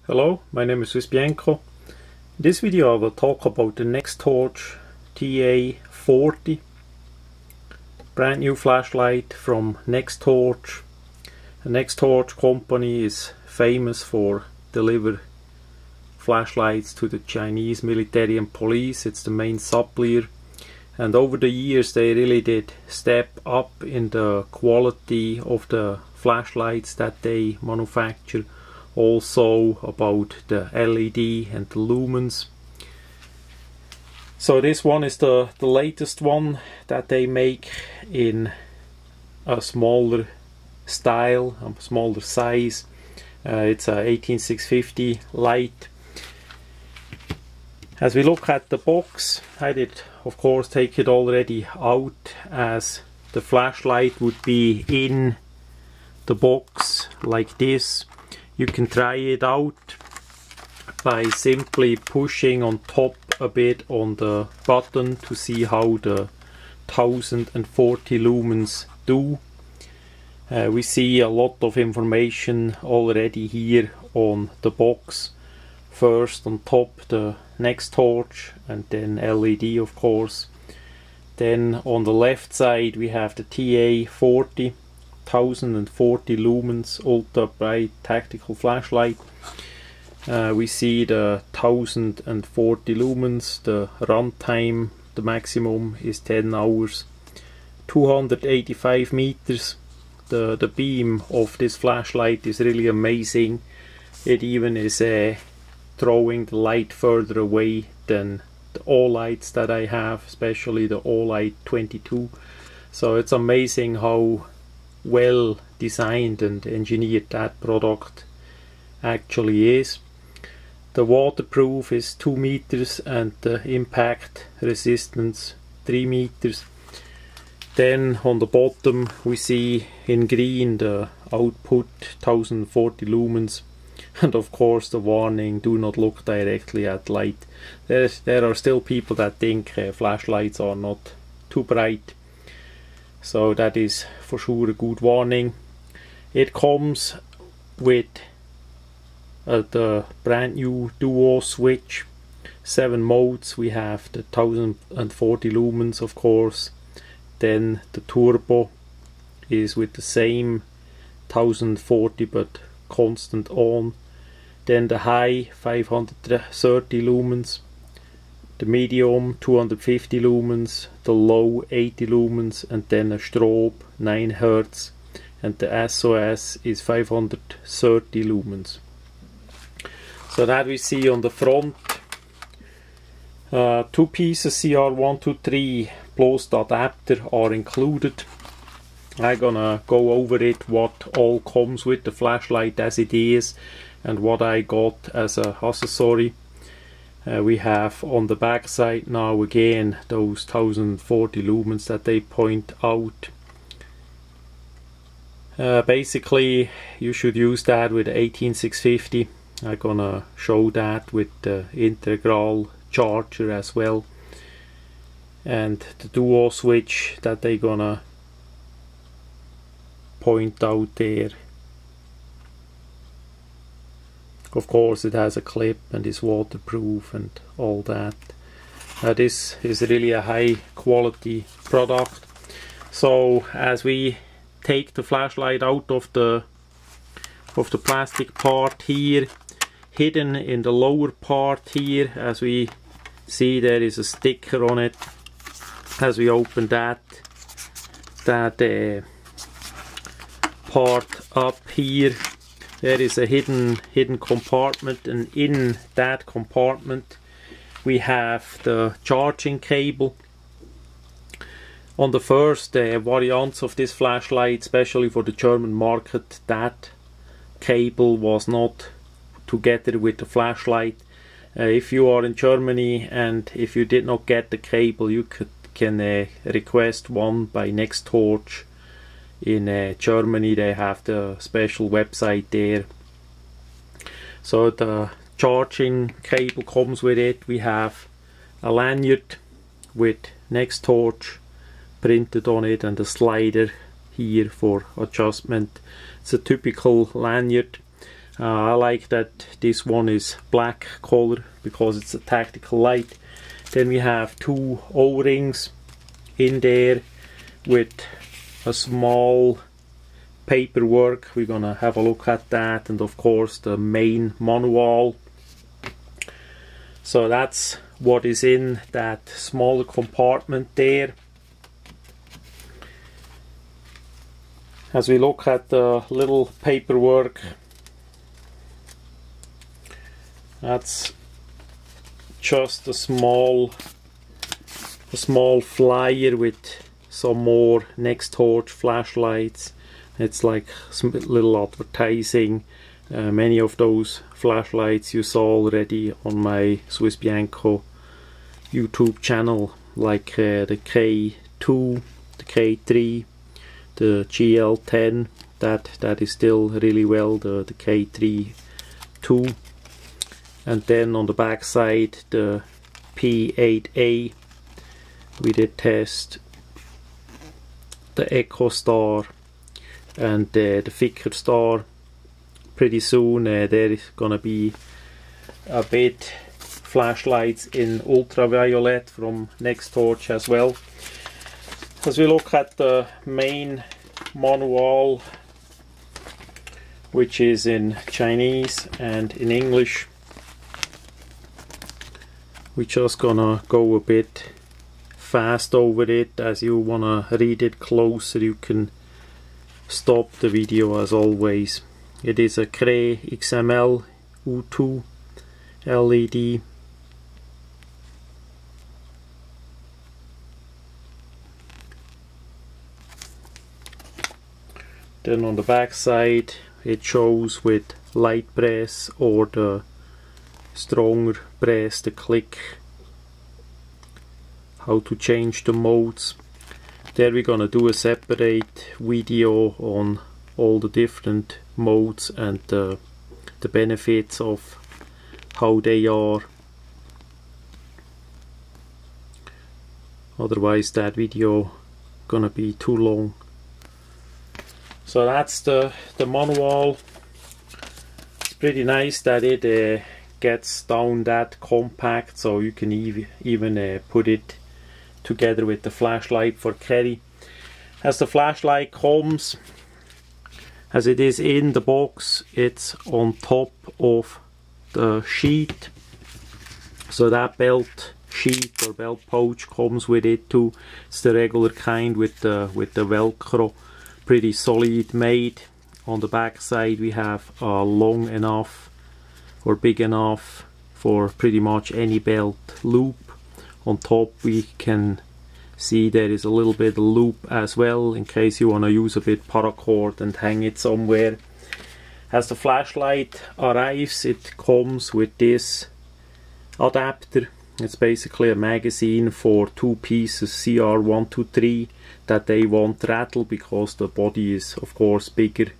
Hello, my name is swissbianco. In this video I will talk about the nextorch TA40, brand new flashlight from nextorch. The nextorch company is famous for deliver flashlights to the Chinese military and police. It's the main supplier, and over the years they really did step up in the quality of the flashlights that they manufacture, also about the LED and the lumens. So this one is the latest one that they make in a smaller style, a smaller size. It's a 18650 light. As we look at the box, I did of course take it already out, as the flashlight would be in the box like this. You can try it out by simply pushing on top a bit on the button to see how the 1040 lumens do. We see a lot of information already here on the box. First on top the nextorch, and then LED of course. Then on the left side we have the TA40, 1040 lumens ultra bright tactical flashlight. We see the 1040 lumens, the runtime, the maximum is 10 hours, 285 meters. The beam of this flashlight is really amazing. It even is throwing the light further away than the all lights that I have, especially the all light 22. So it's amazing how well designed and engineered that product actually is. The waterproof is 2 meters and the impact resistance 3 meters. Then on the bottom we see in green the output 1040 lumens, and of course the warning: do not look directly at light. There are still people that think flashlights are not too bright. So that is for sure a good warning. It comes with the brand new duo switch, 7 modes. We have the 1040 lumens of course, then the turbo is with the same 1040 but constant on, then the high 530 lumens, the medium 250 lumens, the low 80 lumens, and then a strobe 9 Hz, and the SOS is 530 lumens. So that we see on the front. 2 pieces CR123 plus adapter are included. I'm gonna go over it, what all comes with the flashlight as it is, and what I got as a accessory. We have on the back side now again those 1040 lumens that they point out. Basically you should use that with 18650. I'm gonna show that with the integral charger as well, and the duo switch that they gonna point out there. Of course it has a clip and is waterproof and all that. This is really a high quality product. So as we take the flashlight out of the plastic part here, hidden in the lower part here, as we see there is a sticker on it. As we open that part up here, there is a hidden compartment, and in that compartment we have the charging cable. On the first variants of this flashlight, especially for the German market, that cable was not together with the flashlight. If you are in Germany and if you did not get the cable, you can request one by nextorch. In Germany they have the special website there. So the charging cable comes with it. We have a lanyard with nextorch printed on it and a slider here for adjustment. It's a typical lanyard. I like that this one is black color because it's a tactical light. Then we have two O-rings in there with a small paperwork. We're gonna have a look at that, and of course the main manual. So that's what is in that smaller compartment there. As we look at the little paperwork, that's just a small flyer with some more nextorch flashlights. It's like some little advertising. Many of those flashlights you saw already on my swissbianco YouTube channel, like the K2, the K3, the GL10. That is still really well, the K3 2. And then on the back side, the P8A. We did test the Echo Star and the Thicker Star. Pretty soon there is gonna be a bit flashlights in ultraviolet from nextorch as well. As we look at the main manual, which is in Chinese and in English, we're just gonna go a bit fast over it. As you wanna read it closer, you can stop the video as always. It is a Cree XML U2 LED. Then on the back side it shows with light press or the stronger press, the click, how to change the modes. There we're gonna do a separate video on all the different modes and the benefits of how they are. Otherwise that video gonna be too long. So that's the manual. It's pretty nice that it gets down that compact, so you can even put it together with the flashlight for carry. As the flashlight comes, as it is in the box, it's on top of the sheet. So that belt sheet or belt pouch comes with it too. It's the regular kind with the Velcro, pretty solid made. On the back side we have a long enough or big enough for pretty much any belt loop. On top we can see there is a little bit of loop as well, in case you want to use a bit paracord and hang it somewhere. As the flashlight arrives, it comes with this adapter. It's basically a magazine for two pieces CR123 that they won't rattle because the body is of course bigger,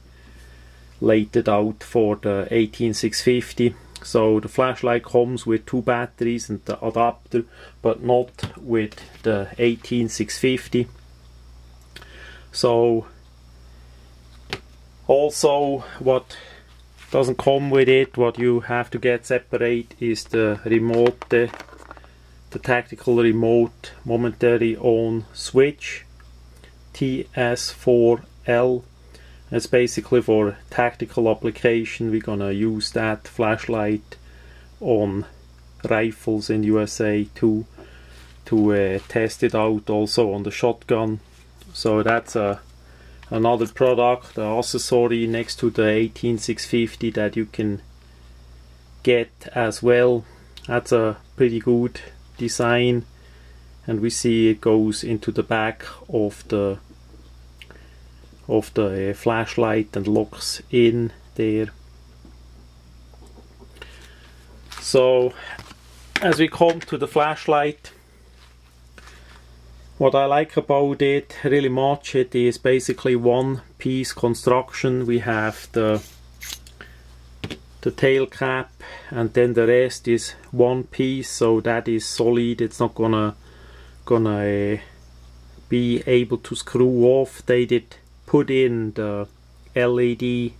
laid out for the 18650. So the flashlight comes with two batteries and the adapter, but not with the 18650. So also what doesn't come with it, what you have to get separate, is the remote, the tactical remote momentary on switch TS4L. It's basically for tactical application. We're gonna use that flashlight on rifles in USA to test it out also on the shotgun. So that's another product, the accessory next to the 18650 that you can get as well. That's a pretty good design, and we see it goes into the back of the flashlight and locks in there. So as we come to the flashlight, what I like about it really much, it is basically one piece construction. We have the tail cap, and then the rest is one piece, so that is solid. It's not gonna be able to screw off. They did put in the LED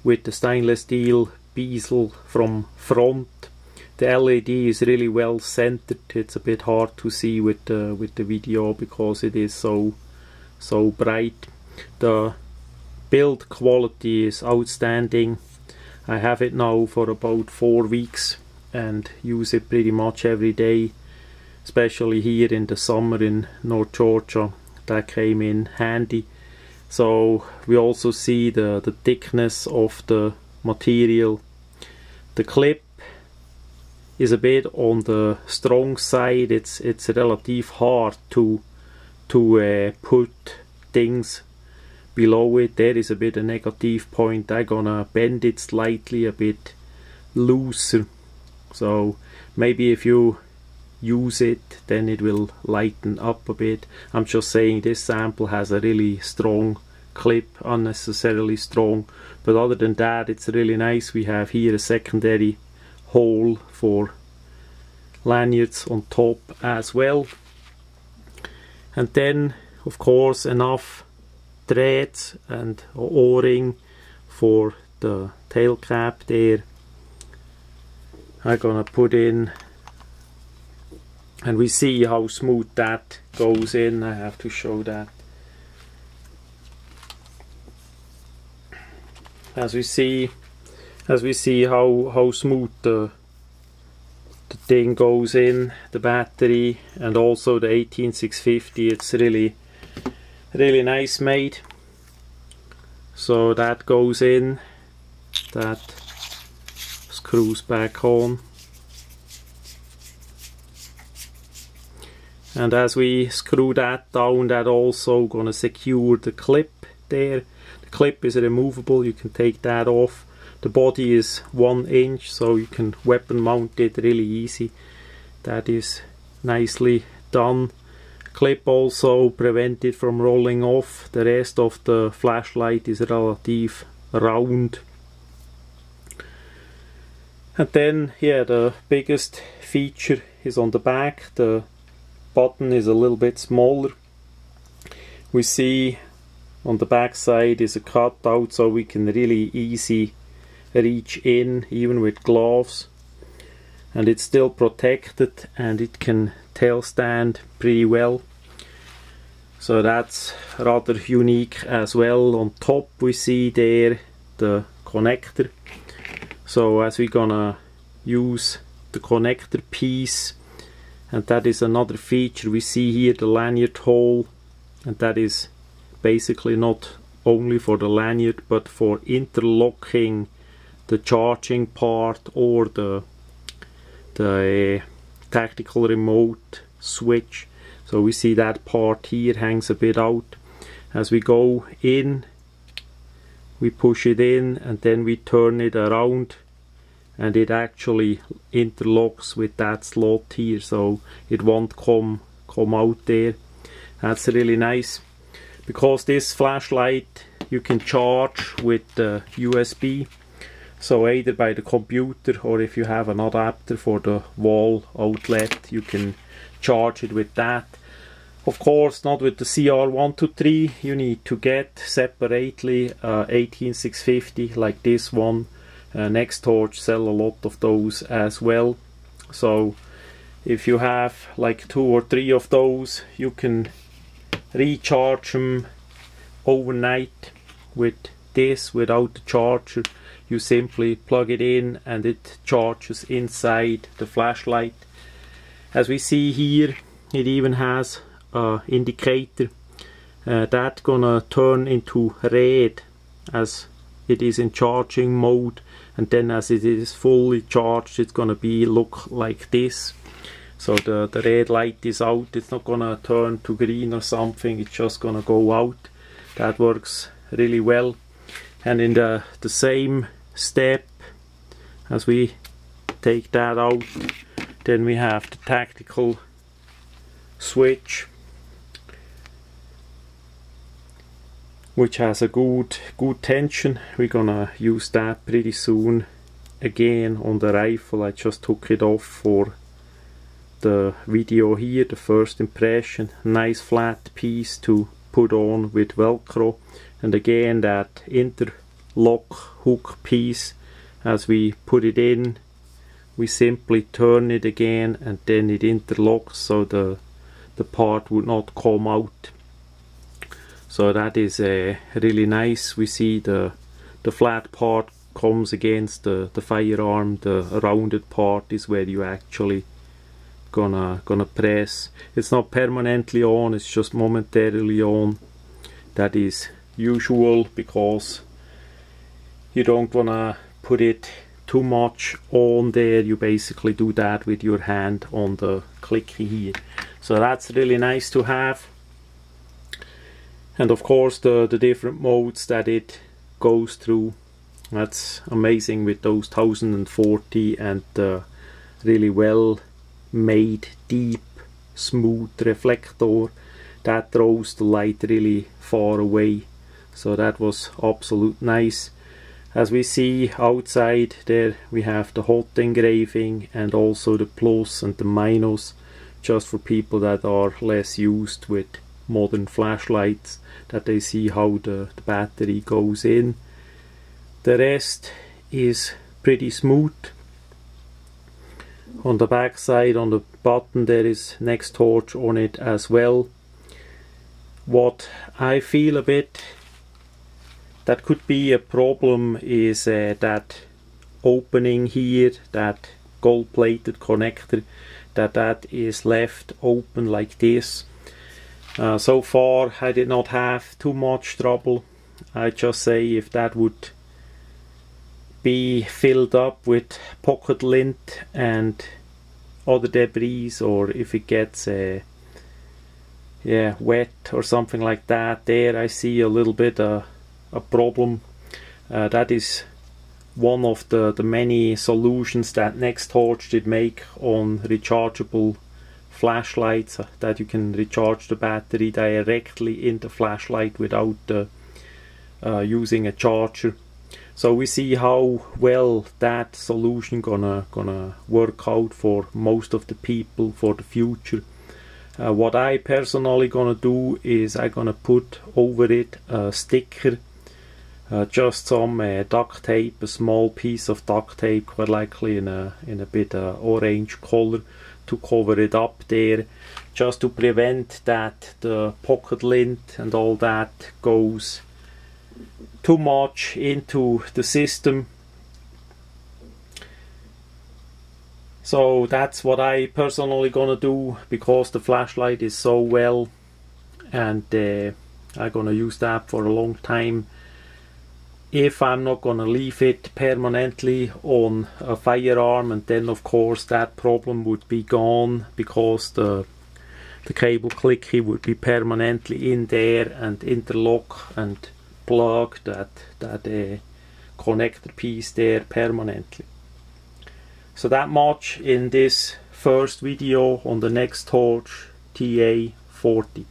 with the stainless steel bezel from front. The LED is really well centered. It's a bit hard to see with the video because it is so bright. The build quality is outstanding. I have it now for about 4 weeks and use it pretty much every day, especially here in the summer in North Georgia. That came in handy. So we also see the thickness of the material. The clip is a bit on the strong side. It's relatively hard to put things below it. There is a bit of negative point. I'm gonna bend it slightly a bit looser, so maybe if you use it then it will lighten up a bit. I'm just saying this sample has a really strong clip, unnecessarily strong, but other than that it's really nice. We have here a secondary hole for lanyards on top as well, and then of course enough threads and o-ring for the tail cap there. I'm gonna put in, and we see how smooth that goes in. I have to show that. As we see how smooth the thing goes in, the battery and also the 18650, it's really nice made. So that goes in, that screws back on, and as we screw that down, that also gonna secure the clip there. The clip is removable, you can take that off. The body is 1 inch, so you can weapon mount it really easy. That is nicely done. Clip also prevent it from rolling off. The rest of the flashlight is relative round. And then, yeah, the biggest feature is on the back. The button is a little bit smaller. We see on the back side is a cutout, so we can really easy reach in even with gloves, and it's still protected and it can tail stand pretty well, so that's rather unique as well. On top we see there the connector, so as we're gonna use the connector piece, and that is another feature. We see here the lanyard hole, and that is basically not only for the lanyard but for interlocking the charging part or the tactical remote switch. So we see that part here hangs a bit out. As we go in, we push it in and then we turn it around, and it actually interlocks with that slot here, so it won't come out there. That's really nice, because this flashlight you can charge with the USB, so either by the computer or if you have an adapter for the wall outlet, you can charge it with that. Of course not with the CR123, you need to get separately 18650 like this one. Nextorch sell a lot of those as well, so if you have like 2 or 3 of those, you can recharge them overnight with this without the charger. You simply plug it in and it charges inside the flashlight. As we see here, it even has an indicator that's gonna turn into red as it is in charging mode, and then as it is fully charged it's gonna look like this. So the red light is out, it's not gonna turn to green or something, it's just gonna go out. That works really well. And in the same step, as we take that out, then we have the tactical switch, which has a good tension. We're gonna use that pretty soon again on the rifle. I just took it off for the video here, the first impression. Nice flat piece to put on with Velcro, and again that lock hook piece. As we put it in, we simply turn it again and then it interlocks, so the part would not come out. So that is really nice. We see the flat part comes against the firearm. The rounded part is where you actually gonna press. It's not permanently on, it's just momentarily on. That is usual because you don't wanna put it too much on there. You basically do that with your hand on the clicky here. So that's really nice to have. And of course the different modes that it goes through. That's amazing with those 1040 and the really well made deep smooth reflector that throws the light really far away. So that was absolute nice. As we see outside there, we have the hot engraving and also the plus and the minus, just for people that are less used with modern flashlights, that they see how the battery goes in. The rest is pretty smooth. On the back side, on the button, there is nextorch on it as well. What I feel a bit that could be a problem is that opening here, that gold-plated connector, that is left open like this. So far I did not have too much trouble. I just say if that would be filled up with pocket lint and other debris, or if it gets wet or something like that, there I see a little bit a problem. That is one of the many solutions that nextorch did make on rechargeable flashlights, that you can recharge the battery directly in the flashlight without using a charger. So we see how well that solution gonna work out for most of the people for the future. What I personally gonna do is I gonna put over it a sticker, just some duct tape, a small piece of duct tape, quite likely in a bit orange color, to cover it up there, just to prevent that the pocket lint and all that goes too much into the system. So that's what I personally gonna do, because the flashlight is so well, and I'm gonna use that for a long time. If I'm not gonna leave it permanently on a firearm, and then of course that problem would be gone, because the cable clicky would be permanently in there and interlock and plug that connector piece there permanently. So that much in this first video on the nextorch TA40.